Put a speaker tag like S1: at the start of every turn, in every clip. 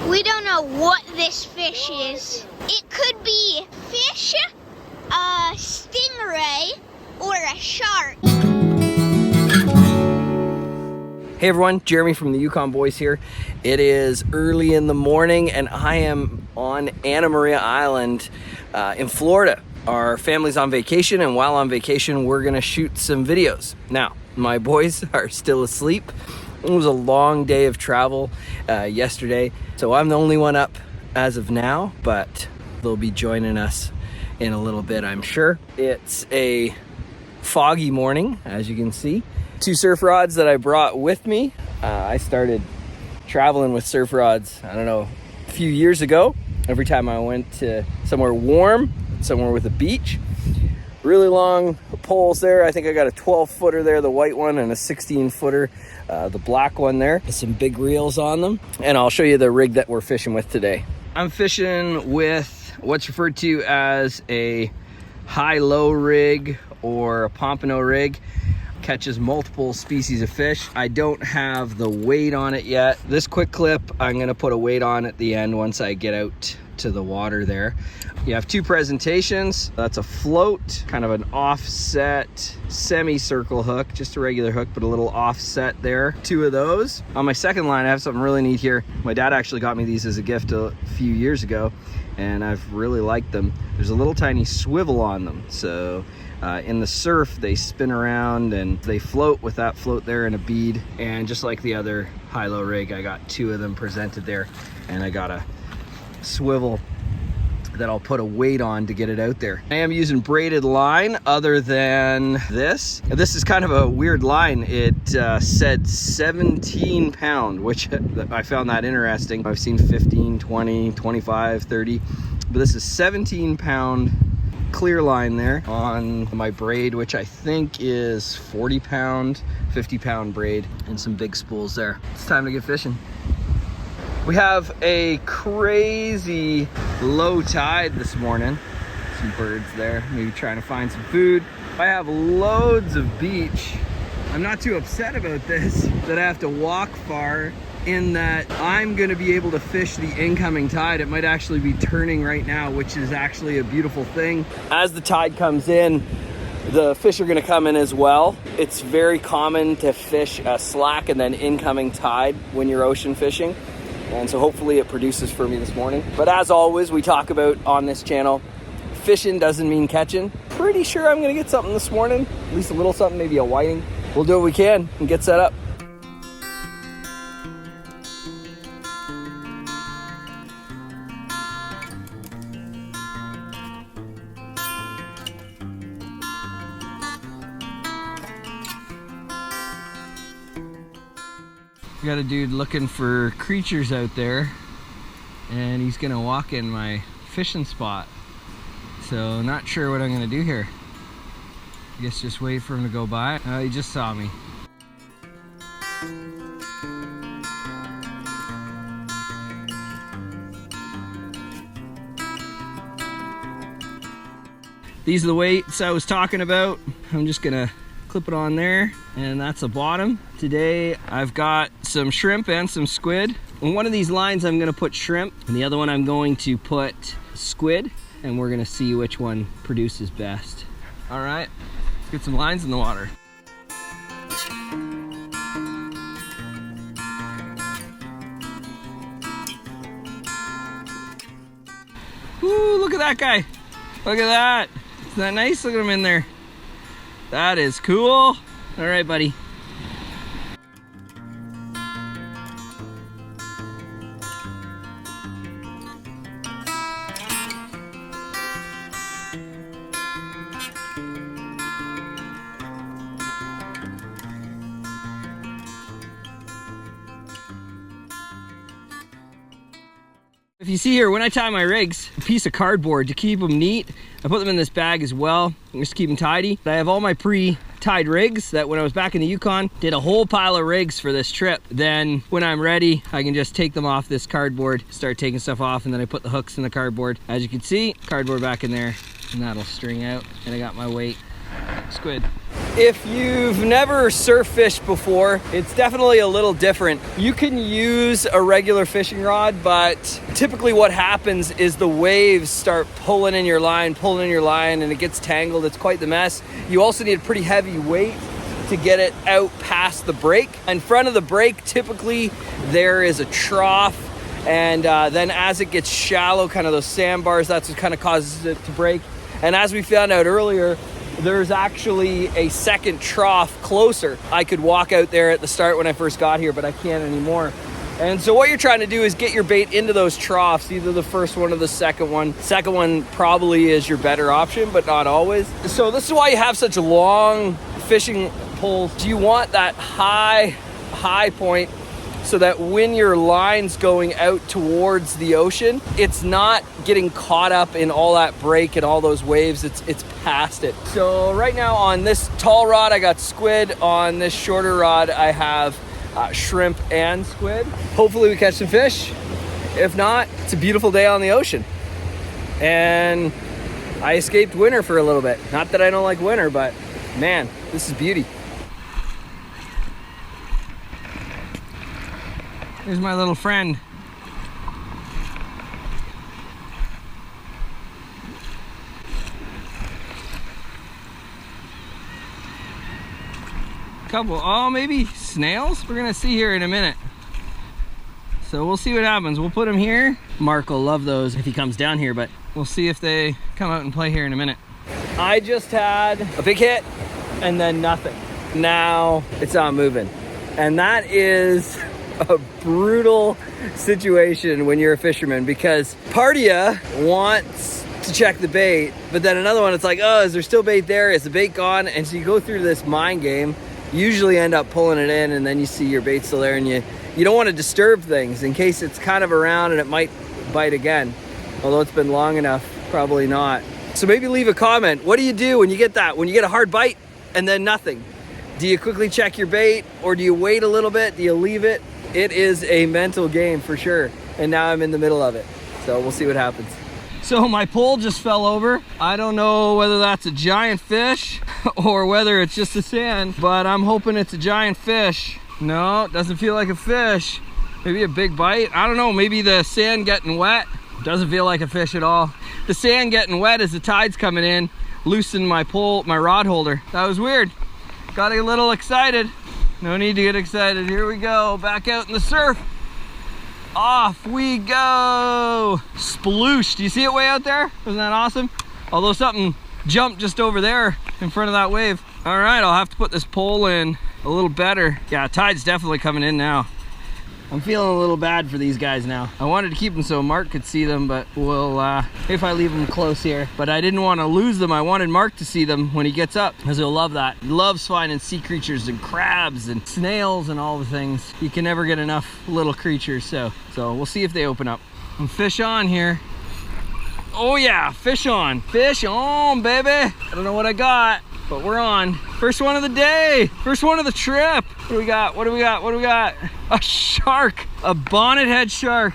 S1: We don't know what this fish is. It could be fish, a stingray, or a shark.
S2: Hey everyone, Jeremy from the Yukon Boys here. It is early in the morning and I am on Anna Maria Island in Florida. Our family's on vacation, and while on vacation we're gonna shoot some videos. Now, my boys are still asleep. It was a long day of travel yesterday, so I'm the only one up as of now, but they'll be joining us in a little bit, I'm sure. It's a foggy morning, as you can see. 2 surf rods that I brought with me. I started traveling with surf rods, I don't know, a few years ago. Every time I went to somewhere warm, somewhere with a beach. Really long poles there. I think I got a 12-footer there, the white one, and a 16-footer, the black one there. Some big reels on them. And I'll show you the rig that we're fishing with today. I'm fishing with what's referred to as a high-low rig or a pompano rig. Catches multiple species of fish. I don't have the weight on it yet. This quick clip, I'm gonna put a weight on at the end once I get out to the water there. You have 2 presentations. That's a float, kind of an offset semicircle hook, just a regular hook, but a little offset there. 2 of those. On my second line, I have something really neat here. My dad actually got me these as a gift a few years ago, and I've really liked them. There's a little tiny swivel on them, so in the surf they spin around and they float with that float there and a bead. And just like the other high-low rig, I got 2 of them presented there, and I got a swivel that I'll put a weight on to get it out there. I am using braided line other than this. This is kind of a weird line. It said 17 pound, which I found that interesting. I've seen 15, 20, 25, 30, but this is 17 pound clear line there on my braid, which I think is 40 pound, 50 pound braid, and some big spools there. It's time to get fishing. We have a crazy low tide this morning. Some birds there, maybe trying to find some food. I have loads of beach. I'm not too upset about this, that I have to walk far, in that I'm gonna be able to fish the incoming tide. It might actually be turning right now, which is actually a beautiful thing. As the tide comes in, the fish are gonna come in as well. It's very common to fish a slack and then incoming tide when you're ocean fishing. And so hopefully it produces for me this morning. But as always, we talk about on this channel, fishing doesn't mean catching. Pretty sure I'm gonna get something this morning, at least a little something, maybe a whiting. We'll do what we can and get set up. We got a dude looking for creatures out there, and he's gonna walk in my fishing spot. So not sure what I'm gonna do here. I guess just wait for him to go by. Oh, he just saw me. These are the weights I was talking about. I'm just gonna clip it on there, and that's the bottom. Today I've got some shrimp and some squid. On one of these lines I'm gonna put shrimp, and the other one I'm going to put squid, and we're gonna see which one produces best. All right, let's get some lines in the water. Ooh, look at that guy. Look at that. Isn't that nice? Look at him in there. That is cool. All right, buddy. If you see here, when I tie my rigs, a piece of cardboard to keep them neat. I put them in this bag as well, just to keep them tidy. I have all my pre-tied rigs that when I was back in the Yukon, did a whole pile of rigs for this trip. Then when I'm ready, I can just take them off this cardboard, start taking stuff off, and then I put the hooks in the cardboard. As you can see, cardboard back in there, and that'll string out. And I got my weight. Squid. If you've never surf fished before, it's definitely a little different. You can use a regular fishing rod, but typically what happens is the waves start pulling in your line, and it gets tangled. It's quite the mess. You also need a pretty heavy weight to get it out past the break. In front of the break, typically there is a trough, and then as it gets shallow, kind of those sandbars, that's what kind of causes it to break. And as we found out earlier, there's actually a second trough closer. I could walk out there at the start when I first got here, but I can't anymore. And so what you're trying to do is get your bait into those troughs, either the first one or the second one. Second one probably is your better option, but not always. So this is why you have such long fishing poles. You want that high point so that when your line's going out towards the ocean, it's not getting caught up in all that break and all those waves. It's past it. So right now on this tall rod, I got squid. On this shorter rod, I have shrimp and squid. Hopefully we catch some fish. If not, it's a beautiful day on the ocean. And I escaped winter for a little bit. Not that I don't like winter, but man, this is beauty. Here's my little friend. Couple, oh, maybe snails? We're gonna see here in a minute. So we'll see what happens. We'll put him here. Mark will love those if he comes down here, but we'll see if they come out and play here in a minute. I just had a big hit and then nothing. Now it's not moving. And that is a brutal situation when you're a fisherman, because part of you wants to check the bait, but then another one, it's like, oh, is there still bait there? Is the bait gone? And so you go through this mind game, usually end up pulling it in, and then you see your bait still there, and you don't want to disturb things in case it's kind of around and it might bite again. Although it's been long enough, probably not. So maybe leave a comment. What do you do when you get that? When you get a hard bite and then nothing? Do you quickly check your bait, or do you wait a little bit? Do you leave it? It is a mental game for sure. And now I'm in the middle of it. So we'll see what happens. So my pole just fell over. I don't know whether that's a giant fish or whether it's just a sand, but I'm hoping it's a giant fish. No, it doesn't feel like a fish. Maybe a big bite. I don't know, maybe the sand getting wet. Doesn't feel like a fish at all. The sand getting wet as the tide's coming in loosened my pole, my rod holder. That was weird. Got a little excited. No need to get excited. Here we go, back out in the surf. Off we go. Sploosh. Do you see it way out there? Isn't that awesome? Although something jumped just over there in front of that wave. All right, I'll have to put this pole in a little better. Yeah, tide's definitely coming in now. I'm feeling a little bad for these guys now. I wanted to keep them so Mark could see them, but we'll, if I leave them close here. But I didn't want to lose them. I wanted Mark to see them when he gets up, because he'll love that. He loves finding sea creatures and crabs and snails and all the things. You can never get enough little creatures, so we'll see if they open up. And fish on here. Oh yeah, fish on. Fish on, baby. I don't know what I got, but we're on. First one of the day. First one of the trip. What do we got? What do we got? What do we got? A shark. A bonnethead shark.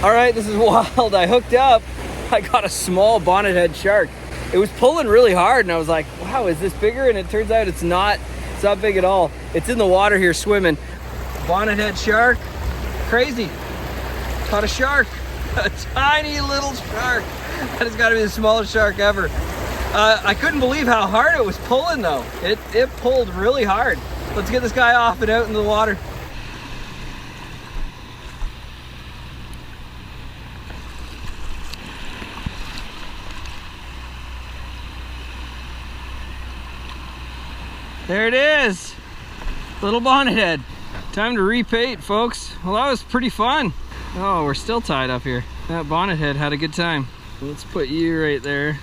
S2: All right, this is wild. I hooked up. I got a small bonnethead shark. It was pulling really hard, and I was like, wow, is this bigger? And it turns out it's not big at all. It's in the water here swimming. Bonnethead shark. Crazy. Caught a shark. A tiny little shark. That has got to be the smallest shark ever. I couldn't believe how hard it was pulling though. It pulled really hard. Let's get this guy off and out into the water. There it is. Little bonnethead. Time to repait, folks. Well, that was pretty fun. Oh, we're still tied up here. That bonnethead had a good time. Let's put you right there.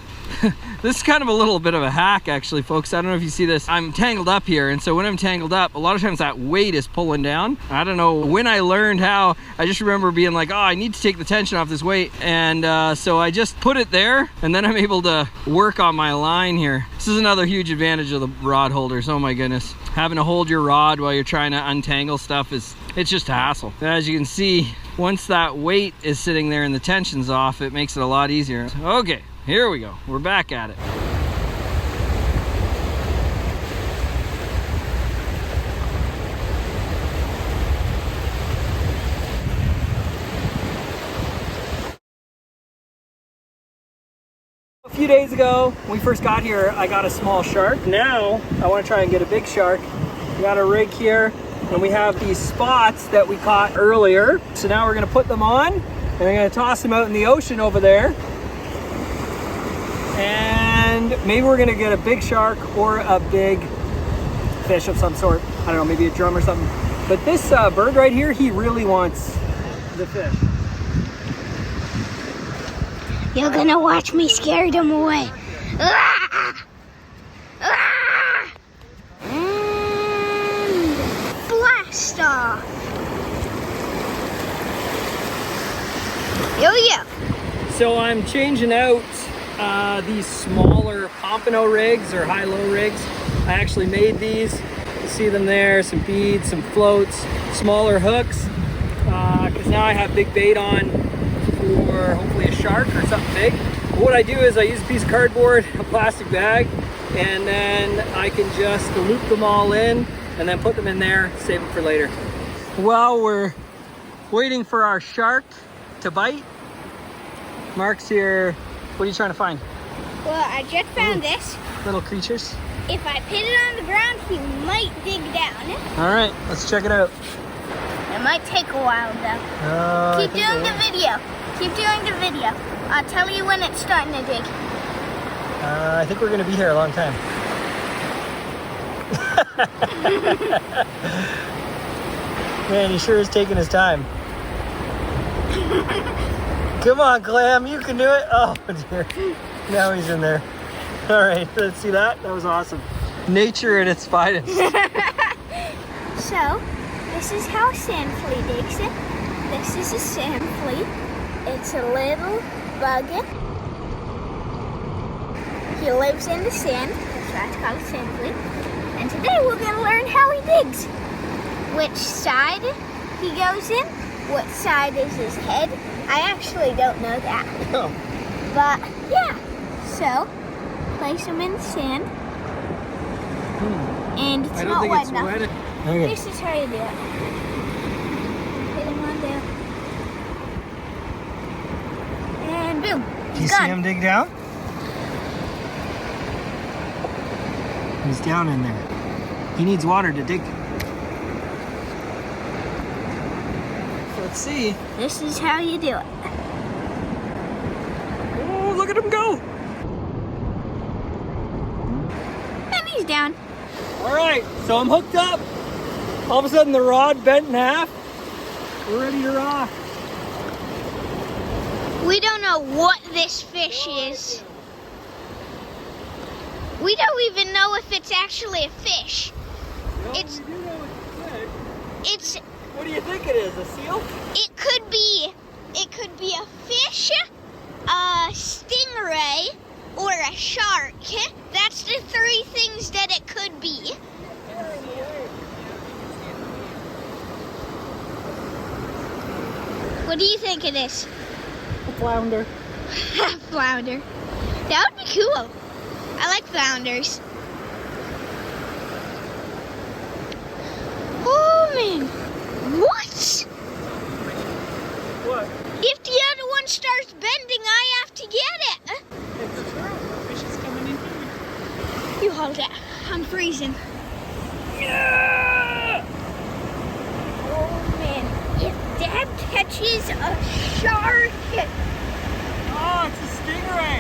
S2: This is kind of a little bit of a hack actually, folks. I don't know if you see this. I'm tangled up here, and so when I'm tangled up, a lot of times that weight is pulling down. I don't know when I learned how. I just remember being like, oh, I need to take the tension off this weight, and so I just put it there, and then I'm able to work on my line here. This is another huge advantage of the rod holders. Oh my goodness. Having to hold your rod while you're trying to untangle stuff it's just a hassle. As you can see, once that weight is sitting there and the tension's off, it makes it a lot easier. Okay. Here we go. We're back at it.
S3: few days ago, when we first got here, I got a small shark. Now, I want to try and get a big shark. We got a rig here, and we have these spots that we caught earlier. So now we're gonna put them on, and I'm gonna toss them out in the ocean over there. And maybe we're gonna get a big shark or a big fish of some sort. I don't know, maybe a drum or something. But this bird right here, he really wants the fish.
S1: You're gonna watch me scare them away. Ah! Ah! And blast off. Yo, yo.
S3: So I'm changing out these smaller pompano rigs or high-low rigs. I actually made these. You see them there, some beads, some floats, smaller hooks, because now I have big bait on for hopefully a shark or something big. But what I do is I use a piece of cardboard, a plastic bag, and then I can just loop them all in and then put them in there, save them for later. While we're waiting for our shark to bite, Mark's here. What are you trying to find?
S1: Well, I just found this.
S3: Little creatures.
S1: If I put it on the ground, he might dig down.
S3: All right, let's check it out.
S1: It might take a while though. Keep doing the video. Keep doing the video. I'll tell you when it's starting to dig.
S3: I think we're gonna be here a long time. Man, he sure is taking his time. Come on, Clam, you can do it. Oh dear, now he's in there. All right, let's see that. That was awesome. Nature at its finest.
S1: So, this is how a sand flea digs it. This is a sand flea. It's a little bug. He lives in the sand. That's why it's called a sand flea. And today we're going to learn how he digs. Which side he goes in. What side is his head. I actually don't know that.
S3: Oh.
S1: But, yeah. So, place him in the sand. And it's not wet enough.
S3: Okay.
S1: This is how you do it. Hit him on down. And boom.
S3: Do you see him dig down? He's down in there. He needs water to dig. Let's see.
S1: This is how you do it.
S3: Oh, look at him go.
S1: And he's down.
S3: All right, so I'm hooked up. All of a sudden the rod bent in half. We're ready to rock.
S1: We don't know what this fish is. We don't even know if it's actually a fish.
S3: No,
S1: It's-
S3: we do know it's a fish.
S1: It's
S3: What do you think it is, a seal?
S1: it could be a fish, a stingray, or a shark. That's the three things that it could be. What do you think it is?
S3: A flounder.
S1: Flounder. That would be cool. I like flounders. Oh man. What?
S3: What?
S1: If the other one starts bending, I have to get it.
S3: It's true. Fish is coming in here.
S1: You hold it. I'm freezing.
S3: Yeah!
S1: Oh man. If Dad catches a shark.
S3: Oh, it's a stingray.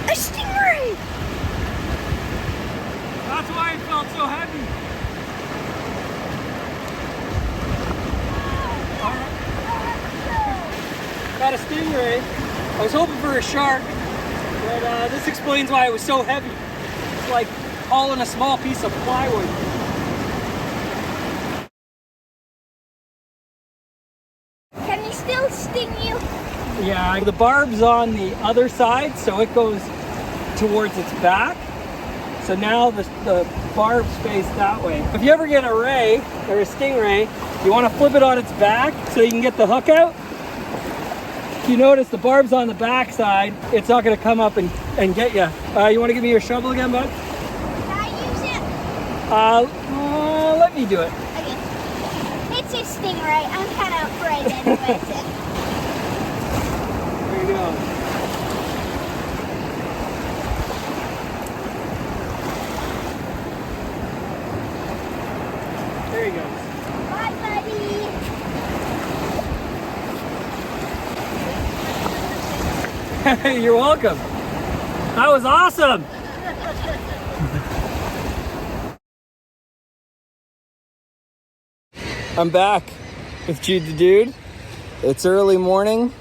S1: A stingray!
S3: That's why it felt so heavy. Got a stingray. I was hoping for a shark, but this explains why it was so heavy. It's like hauling a small piece of plywood.
S1: Can he still sting you?
S3: Yeah, the barb's on the other side, so it goes towards its back. So now the barb's face that way. If you ever get a ray or a stingray, you want to flip it on its back so you can get the hook out. If you notice the barb's on the back side, it's not going to come up and get you. You want to give me your shovel again, bud?
S1: Can I use it?
S3: Let me do it.
S1: Okay. It's a stingray. I'm kind of afraid anyways.
S3: There you go. You're welcome. That was awesome. I'm back with Jude the Dude. It's early morning.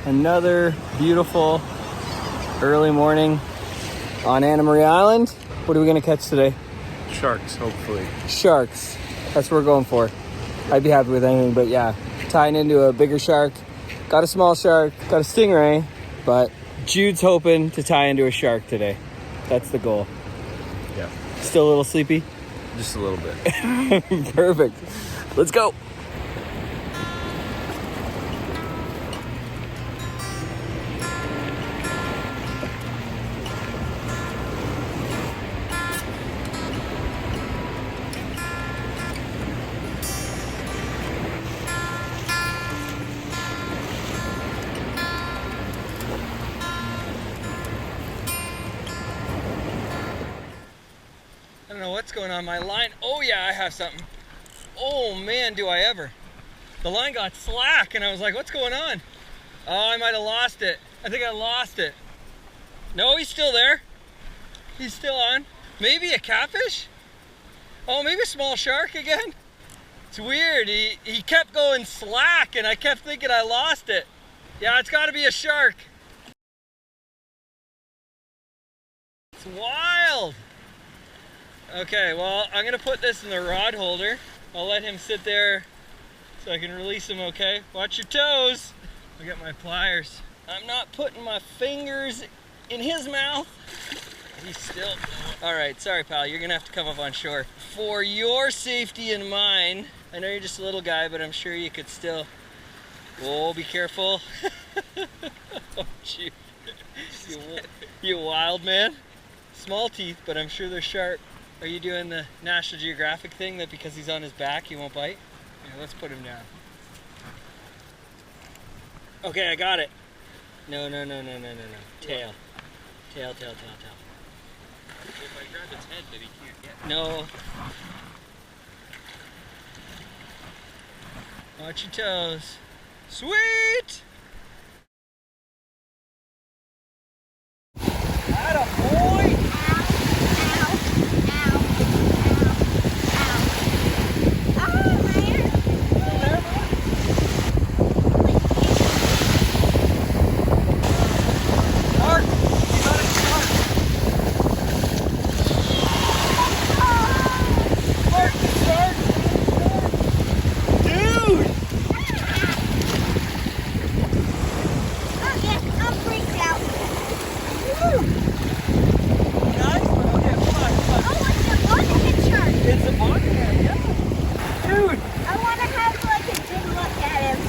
S3: Another beautiful early morning on Anna Maria Island. What are we gonna catch today?
S4: Sharks, hopefully.
S3: Sharks. That's what we're going for. I'd be happy with anything, but yeah, tying into a bigger shark. Got a small shark, got a stingray, but Jude's hoping to tie into a shark today. That's the goal.
S4: Yeah.
S3: Still a little sleepy?
S4: Just a little bit.
S3: Perfect. Let's go. I don't know what's going on. My line, oh yeah, I have something. Oh man, do I ever. The line got slack and I was like, what's going on? Oh, I might have lost it. I think I lost it. No, he's still there. He's still on. Maybe a catfish? Oh, maybe a small shark again? It's weird, he kept going slack and I kept thinking I lost it. Yeah, it's gotta be a shark. It's wild. Okay, well, I'm gonna put this in the rod holder. I'll let him sit there so I can release him, okay? Watch your toes. I'll get my pliers. I'm not putting my fingers in his mouth. He's still, all right, sorry pal, you're gonna have to come up on shore. For your safety and mine, I know you're just a little guy, but I'm sure you could still, oh, be careful. Oh, shoot. You wild man. Small teeth, but I'm sure they're sharp. Are you doing the National Geographic thing that because he's on his back, he won't bite? Yeah, let's put him down. Okay, I got it. No. Tail. Tail.
S4: If I grab its head, then he can't get.
S3: No. Watch your toes. Sweet! Atta boy!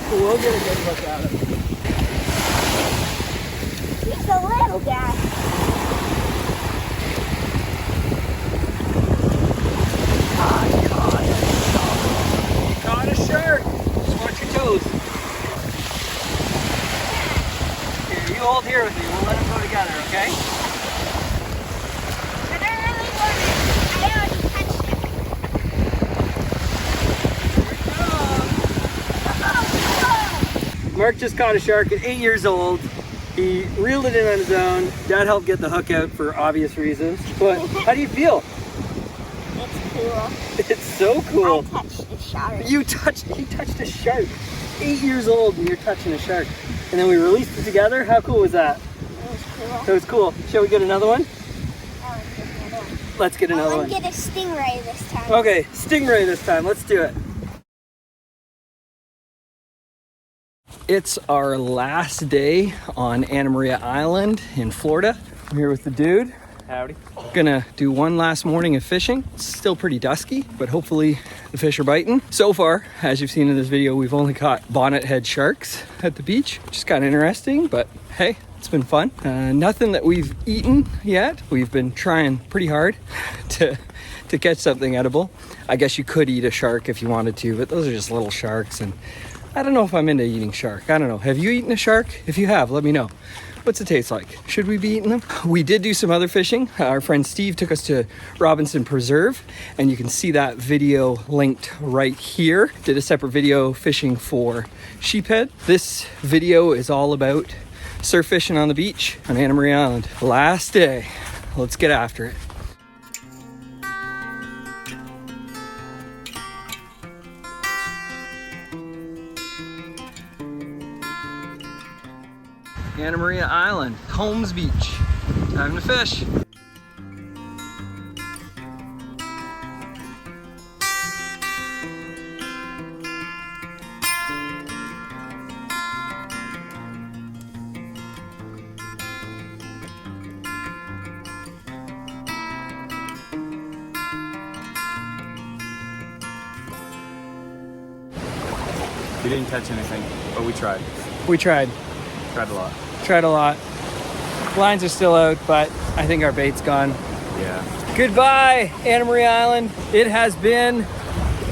S3: We'll get a good look at him.
S1: He's a little guy.
S3: You caught a shark. Just watch your toes. Here, you hold here with me. We'll let them go together, okay?
S1: But I really want it. I already touched it.
S3: Mark just caught a shark at 8 years old. He reeled it in on his own. Dad helped get the hook out for obvious reasons. But how do you feel?
S1: It's cool.
S3: It's so cool.
S1: I touched the shark.
S3: He touched a shark. 8 years old and you're touching a shark. And then we released it together. How cool was that?
S1: It was cool.
S3: That was cool. Shall we get another one?
S1: That was another one.
S3: Let's get another one.
S1: Get a stingray this time.
S3: Okay, stingray this time. Let's do it. It's our last day on Anna Maria Island in Florida. I'm here with the dude. Howdy. Gonna do one last morning of fishing. It's still pretty dusky, but hopefully the fish are biting. So far, as you've seen in this video, we've only caught bonnethead sharks at the beach, which is kind of interesting, but hey, it's been fun. Nothing that we've eaten yet. We've been trying pretty hard to catch something edible. I guess you could eat a shark if you wanted to, but those are just little sharks, and I don't know if I'm into eating shark. I don't know. Have you eaten a shark? If you have, let me know. What's it taste like? Should we be eating them? We did do some other fishing. Our friend Steve took us to Robinson Preserve, and you can see that video linked right here. Did a separate video fishing for sheephead. This video is all about surf fishing on the beach on Anna Maria Island. Last day. Let's get after it. Anna Maria Island, Holmes Beach. Time to fish.
S4: We didn't catch anything, but we tried.
S3: We tried.
S4: Tried a lot.
S3: Tried a lot. Lines are still out, but I think our bait's gone.
S4: Yeah.
S3: Goodbye, Anna Maria Island. It has been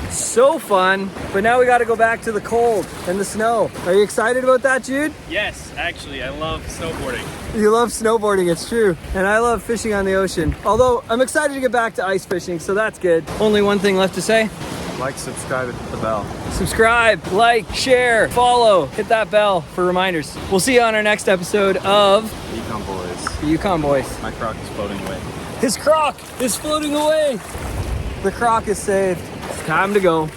S3: so fun, but now we got to go back to the cold and the snow. Are you excited about that, Jude?
S4: Yes, actually, I love snowboarding.
S3: You love snowboarding, it's true. And I love fishing on the ocean. Although I'm excited to get back to ice fishing, so that's good. Only one thing left to say.
S4: Like, subscribe, and hit the bell.
S3: Subscribe, like, share, follow, hit that bell for reminders. We'll see you on our next episode of
S4: Yukon Boys.
S3: the Yukon Boys.
S4: My croc is floating away.
S3: His croc is floating away. The croc is saved. It's time to go.